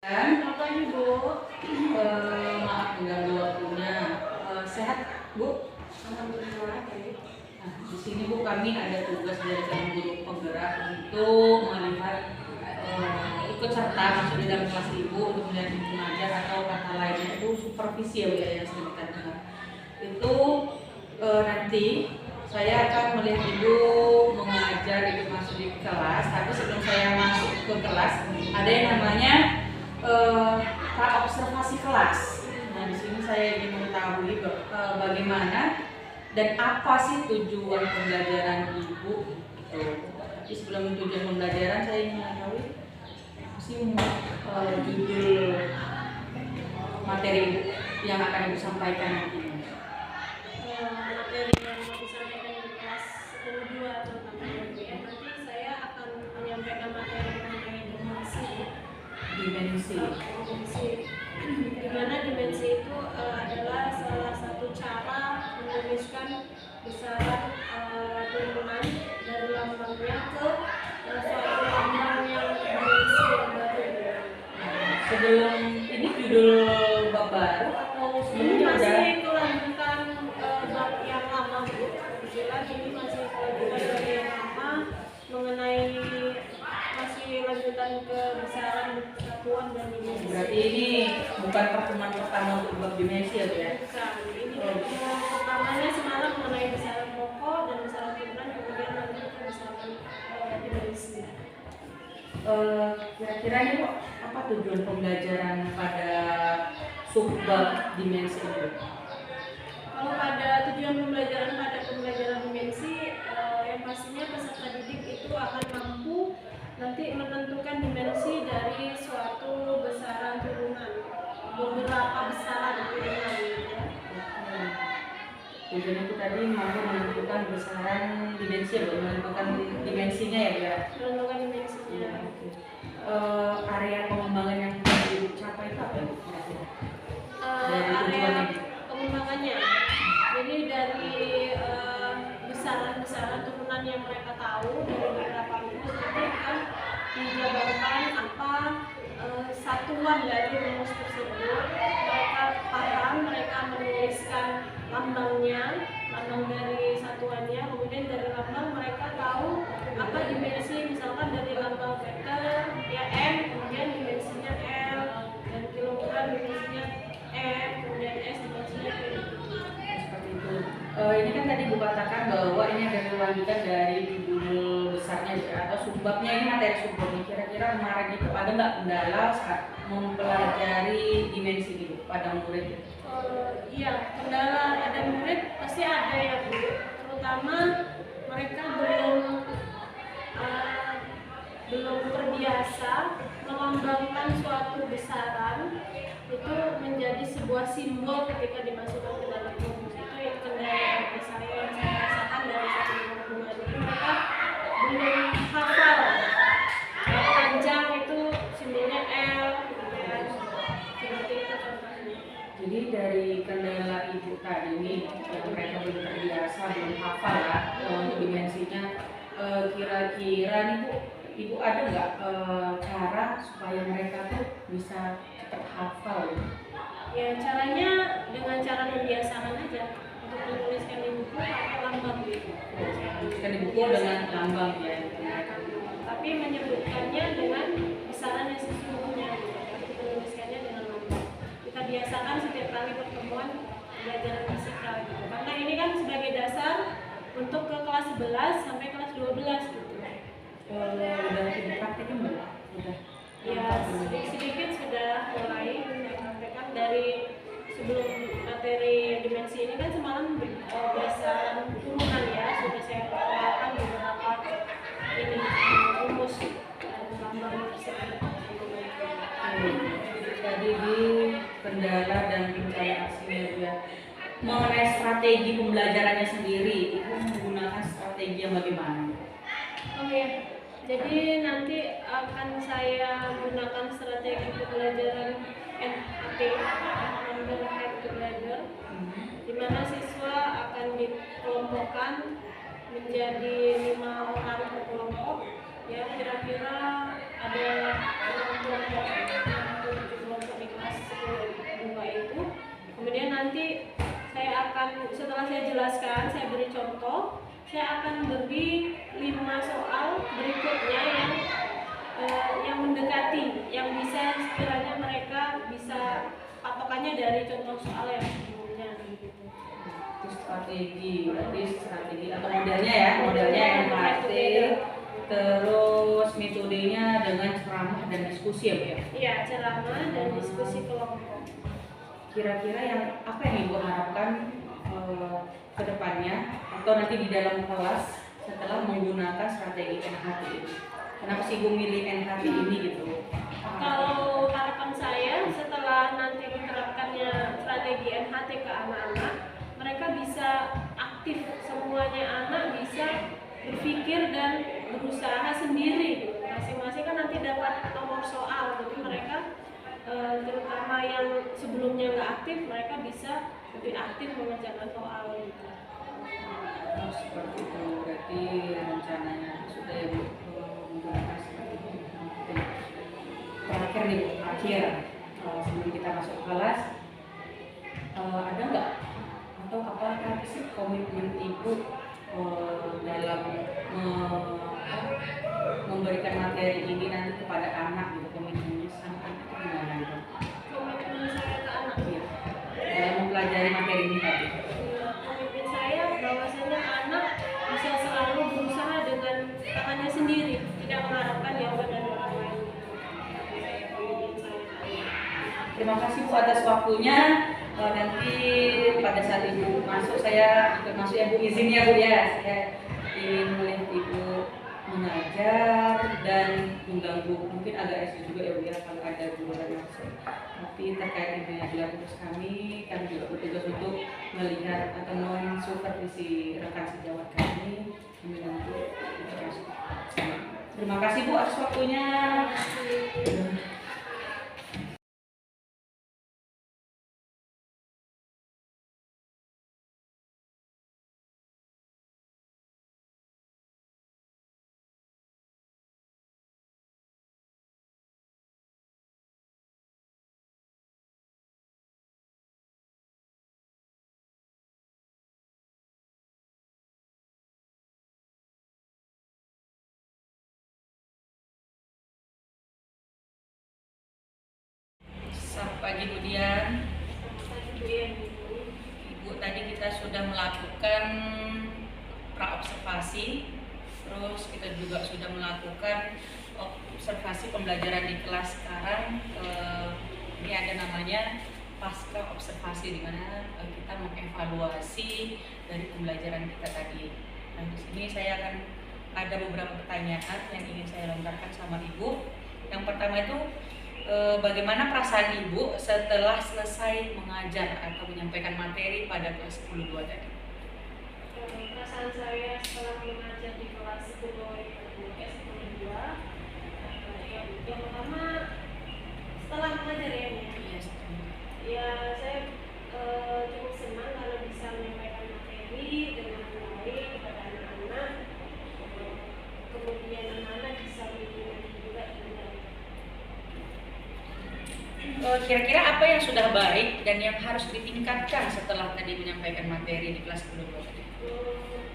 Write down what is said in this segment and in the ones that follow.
Selamat pagi Bu. Maaf mengganggu waktunya. Sehat Bu? Alhamdulillah baik. Nah, di sini Bu kami ada tugas dari guru penggerak untuk melihat ikut serta masuk di dalam kelas Ibu untuk melihat ibu mengajar atau kata lainnya itu supervisi ya Bu ya, yang sering kita dengar. Itu nanti saya akan melihat Ibu mengajar, Ibu masuk di kelas. Tapi sebelum saya masuk ke kelas ada yang namanya observasi kelas. Nah, di sini saya ingin mengetahui bagaimana dan apa sih tujuan pembelajaran Ibu. Tapi sebelum tujuan pembelajaran saya ingin mengetahui judul materi yang akan Ibu sampaikan nanti. Materi yang mau disampaikan di kelas 10-2 terutama ya, nanti saya akan menyampaikan materi mengenai dimensi. Di mana dimensi itu adalah salah satu cara menuliskan besaran turunan dari lambangnya ke suatu lambang yang dimensi yang baru. Sebelum ini judul bab baru atau Ini sebelumnya masih kelanjutan bab yang lama Bu. Kebetulan ini masih kelanjutan dari yang lama mengenai masih lanjutan ke besaran satuan dan dimensi. Berarti ini bukan pertemuan pertama untuk bab dimensi ya Bu ya? Bukan. Ini pertemuan pertamanya semalam mengenai besaran pokok dan besaran turunan, kemudian nanti ke besaran dimensi. Kira-kira ini kok apa tujuan pembelajaran pada subbab dimensi itu? Kalau pada tujuan pembelajaran pada pembelajaran dimensi, yang pastinya peserta didik itu akan mampu nanti menentukan dimensi dari suatu besaran turunan, beberapa besaran turunan ya. Tujuan itu tadi mampu menentukan besaran dimensi ya, menentukan dimensinya ya Bu ya? Menentukan dimensinya. Area pengembangan yang dicapai itu apa ya Bu kira-kira? Area pengembangannya. Jadi dari besaran-besaran turunan yang mereka tahu dari beberapa rumus nanti akan dijabarkan apa satuan dari rumus tersebut. Mereka paham, mereka menuliskan lambangnya, lambang dari satuannya, kemudian dari lambang mereka tahu apa dimensi, misalkan dari lambang vektor ya M, kemudian dimensinya L, dan kilogram dimensinya M, kemudian S dimensinya P. Seperti itu. Ini kan tadi Bu katakan bahwa ini adalah lanjutan dari judul besarnya atau subbabnya, ini materi subbabnya. Kira-kira kemarin itu ada nggak kendala saat mempelajari dimensi itu pada murid? Iya, kendala ada murid pasti ada ya Bu, terutama mereka belum terbiasa melambangkan suatu besaran itu menjadi sebuah simbol ketika dimasukkan ke dalam rumus. Itu kendala bagi saya yang saya rasakan dari satu hubungan itu, mereka belum hafal panjang itu simbolnya L gitu kan, seperti itu contohnya. Jadi dari kendala Ibu tadi ini yang mereka belum terbiasa, belum hafal lah untuk dimensinya, kira-kira nih Bu, Ibu ada nggak cara supaya mereka tuh bisa cepat hafal? Ya caranya dengan cara membiasakan aja untuk menuliskan di buku pakai lambang gitu. Menuliskan di buku dengan lambang ya. Tapi menyebutkannya dengan besaran yang sesungguhnya gitu. Tapi menuliskannya dengan lambang. Kita biasakan setiap kali pertemuan pelajaran fisika gitu. Karena ini kan sebagai dasar untuk ke kelas 11 sampai kelas 12 gitu. Udah dipraktekin belum? Udah. Ya sedikit sudah mulai saya sampaikan dari sebelum materi dimensi ini kan semalam besaran turunan ya, sudah saya perkenalkan beberapa ini rumus dan lambang tersebut. Jadi di kendala dan pencarian aksinya juga mengenai strategi pembelajarannya sendiri, Ibu menggunakan strategi yang bagaimana? Oke. Jadi nanti akan saya gunakan strategi pembelajaran NAT, Number Head Together, di mana siswa akan dikelompokkan menjadi 5 orang per kelompok. Ya kira-kira ada 6 kelompok nanti saya akan, setelah saya jelaskan, saya beri contoh, saya akan beri 5 soal berikutnya yang mendekati, yang bisa sekiranya mereka bisa patokannya dari contoh soal yang sebelumnya gitu. Itu berarti strategi atau modelnya ya, modelnya NHT, terus metodenya dengan ceramah dan diskusi ya Bu ya? Iya, ceramah dan diskusi kelompok. Kira-kira apa yang Ibu harapkan ke depannya atau nanti di dalam kelas setelah menggunakan strategi NHT ini? Kenapa sih Ibu milih NHT ini gitu? Kalau harapan saya setelah nanti menerapkannya strategi NHT ke anak-anak, mereka bisa aktif, semuanya anak bisa berpikir dan berusaha sendiri. Masing-masing kan nanti dapat nomor soal, jadi mereka terutama yang sebelumnya nggak aktif, mereka bisa lebih aktif mengerjakan soal gitu. Seperti itu, berarti rencananya sudah ya Bu menggunakan seperti itu. Terakhir nih Bu, sebelum kita masuk ke kelas, ada nggak atau apa sih komitmen Ibu dalam memberikan materi ini nanti kepada anak gitu, komitmennya sama anak itu gimana gitu? Komitmen saya ke anak Iya, dalam mempelajari materi ini tadi. komitmen saya bahwasanya anak bisa selalu berusaha dengan tangannya sendiri, tidak mengharapkan jawaban dari orang lain. Komitmen saya. Terima kasih Bu atas waktunya. Nanti pada saat Ibu masuk, saya ikut masuk ya Bu, izin ya Bu ya. Saya ingin melihat Ibu mengajar dan mengganggu, mungkin agak SD juga ya Bu ya kalau ada guru yang masuk. Tapi terkait Ibu yang adalah tugas kami juga bertugas untuk melihat atau mensupervisi rekan sejawat kami nanti kita masuk. Terima kasih Bu atas waktunya. Selamat pagi Bu Dian. Ibu, tadi kita sudah melakukan praobservasi, terus kita juga sudah melakukan observasi pembelajaran di kelas sekarang. Ini ada namanya pasca observasi, di mana kita mengevaluasi dari pembelajaran kita tadi. Nah, di sini saya akan ada beberapa pertanyaan yang ingin saya lontarkan sama Ibu. Yang pertama itu, bagaimana perasaan Ibu setelah selesai mengajar atau menyampaikan materi pada kelas 10-2 tadi? Perasaan saya setelah mengajar di kelas 10-2, yang pertama setelah mengajar ya saya cukup senang karena bisa menyampaikan materi dengan baik kepada anak-anak, kemudian anak-anak bisa mengerti juga dengan baik. Kira-kira apa yang sudah baik dan yang harus ditingkatkan setelah tadi menyampaikan materi di kelas 10-2 tadi?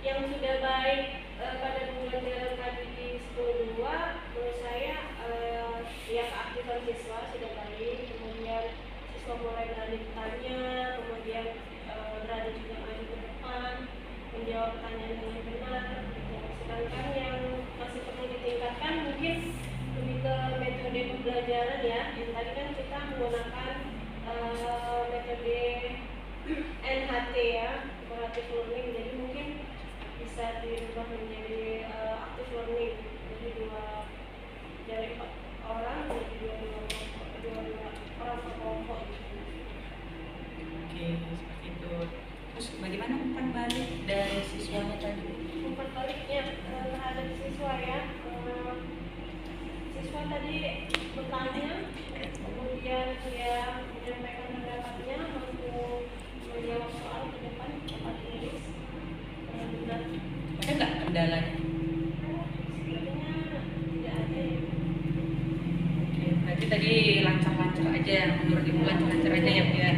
Yang sudah baik pada pembelajaran tadi di 10-2, menurut saya ya keaktifan siswa sudah baik, kemudian siswa mulai berani bertanya, kemudian berani juga maju ke depan, menjawab pertanyaan dengan benar. Sedangkan yang masih perlu ditingkatkan mungkin lebih ke metode pembelajaran ya. Yang tadi kan kita menggunakan metode NHT ya, cooperative learning, jadi mungkin bisa dirubah menjadi active learning, jadi dari 4 orang menjadi dua orang per kelompok gitu. Oke, seperti itu. Terus bagaimana umpan balik dari siswanya tadi? Umpan baliknya terhadap siswa ya, siswa tadi bertanya, kemudian dia menyampaikan pendapatnya, lalu menjawab soal ke depan cepat tulis. Dan Ada nggak kendalanya? sebenarnya tidak ada ya. Oke, berarti tadi lancar-lancar aja, menurut Ibu lancar-lancar aja ya Bu ya.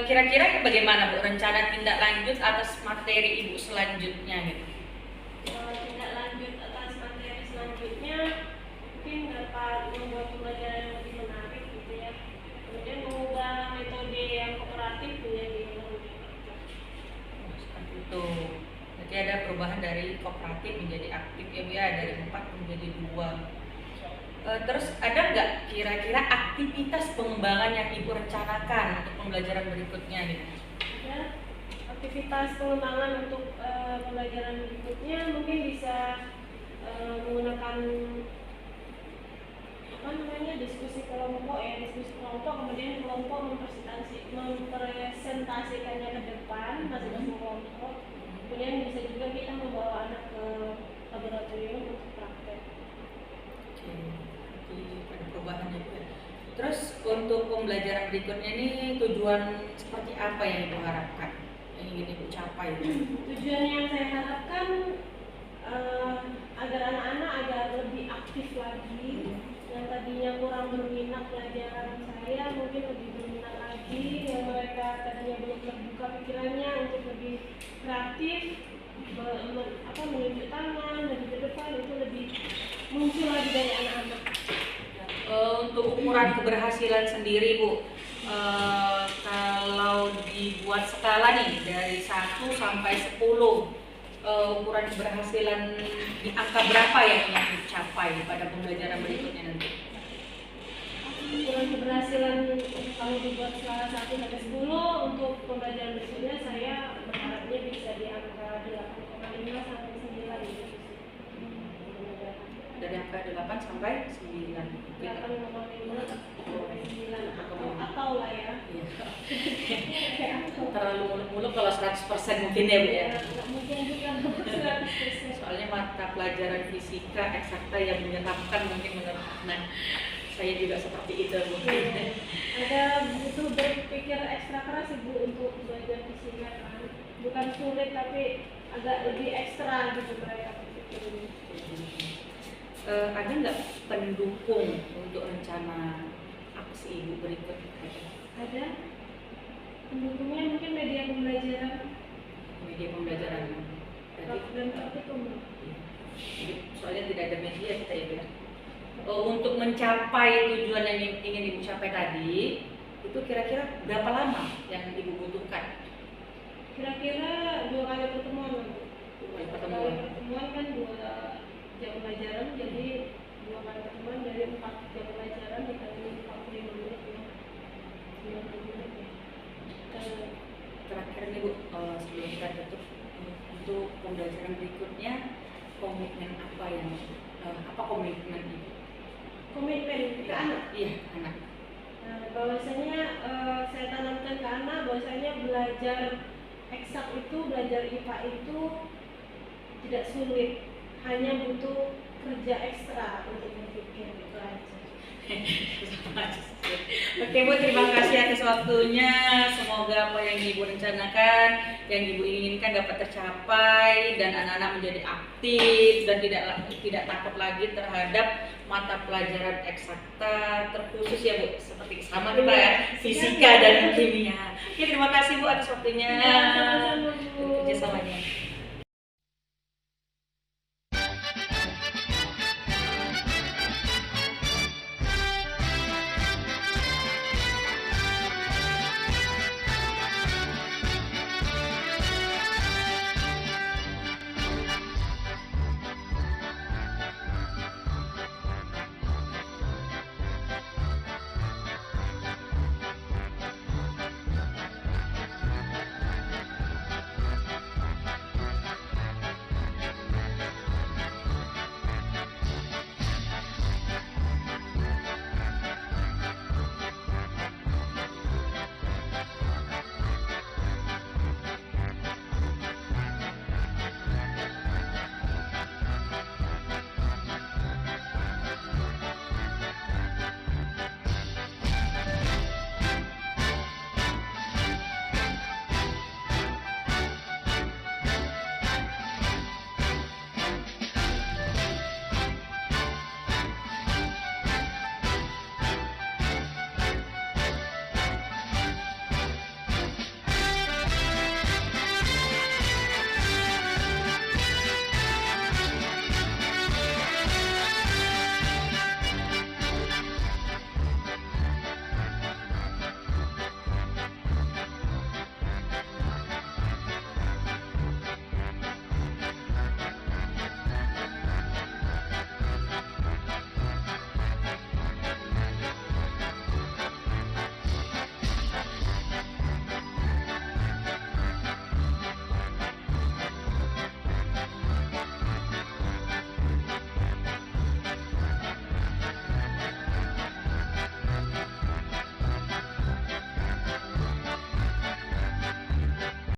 Kira-kira sebenarnya bagaimana Bu rencana tindak lanjut atas materi Ibu selanjutnya gitu? Tindak lanjut atas materi selanjutnya mungkin dapat membuat pembelajaran yang lebih menarik gitu ya. Kemudian mengubah metode yang kooperatif menjadi lebih aktif. Seperti itu. Jadi ada perubahan dari kooperatif menjadi aktif ya Bu ya, dari 4 menjadi 2. Terus ada nggak kira-kira aktivitas pengembangan yang Ibu rencanakan untuk pembelajaran berikutnya gitu? Ada aktivitas pengembangan untuk pembelajaran berikutnya mungkin bisa menggunakan diskusi kelompok ya, diskusi kelompok, kemudian kelompok mempresentasikannya ke depan masing-masing kelompok. Kemudian bisa juga kita membawa anak ke laboratorium untuk praktek. Oke, jadi ada perubahan ya Bu ya. Terus untuk pembelajaran berikutnya ini tujuan seperti apa yang Ibu harapkan, yang ingin Ibu capai? Tujuan yang saya harapkan agar anak-anak agar lebih aktif lagi. Yang tadinya kurang berminat pelajaran saya mungkin lebih berminat lagi. Yang mereka tadinya belum terbuka pikirannya untuk lebih kreatif, menunjuk tangan lebih ke depan, itu lebih muncul lagi dari anak-anak. Untuk ukuran keberhasilan sendiri Bu, kalau dibuat skala nih dari 1 sampai 10, ukuran keberhasilan di angka berapa yang ingin dicapai pada pembelajaran berikutnya nanti? Ukuran keberhasilan kalau dibuat skala 1 sampai 10 untuk pembelajaran berikutnya saya berharapnya bisa di angka 8,5 sampai 9 gitu. Dari angka 8 sampai 9. 8,5 sampai 9 atau lah ya. Terlalu muluk-muluk kalau 100% mungkin ya Bu ya. Nggak mungkin juga 100%. Soalnya mata pelajaran fisika eksakta yang menyeramkan mungkin menurut anak. Saya juga seperti itu mungkin. Ada butuh berpikir ekstra keras Ibu untuk belajar fisika kan. Bukan sulit tapi agak lebih ekstra gitu mereka berpikirnya. Ada nggak pendukung untuk rencana aksi Ibu berikut? Ada pendukungnya mungkin media pembelajaran. Media pembelajaran. Dan praktikum. Jadi, soalnya tidak ada media kita ya. Untuk mencapai tujuan yang ingin Ibu capai tadi, itu kira-kira berapa lama yang Ibu butuhkan? Kira-kira 2 kali pertemuan. 2 kali pertemuan kan 2 jam pelajaran, jadi 2 kali pertemuan dari 4 jam pelajaran dikali 45 menit ya. 90 menit ya. Terakhir nih Bu, sebelum kita tutup, untuk pembelajaran berikutnya komitmen apa yang komitmen Ibu? Komitmen ke anak? Iya, anak. Bahwasanya saya tanamkan ke anak bahwasanya belajar eksak itu, belajar IPA itu tidak sulit, hanya butuh kerja ekstra untuk berpikir, itu aja. Oke Bu, terima kasih atas waktunya. Semoga apa yang Ibu rencanakan, yang Ibu inginkan dapat tercapai dan anak-anak menjadi aktif dan tidak takut lagi terhadap mata pelajaran eksakta terkhusus ya Bu, seperti sama kita ya, fisika dan kimia. Oke, terima kasih Bu atas waktunya.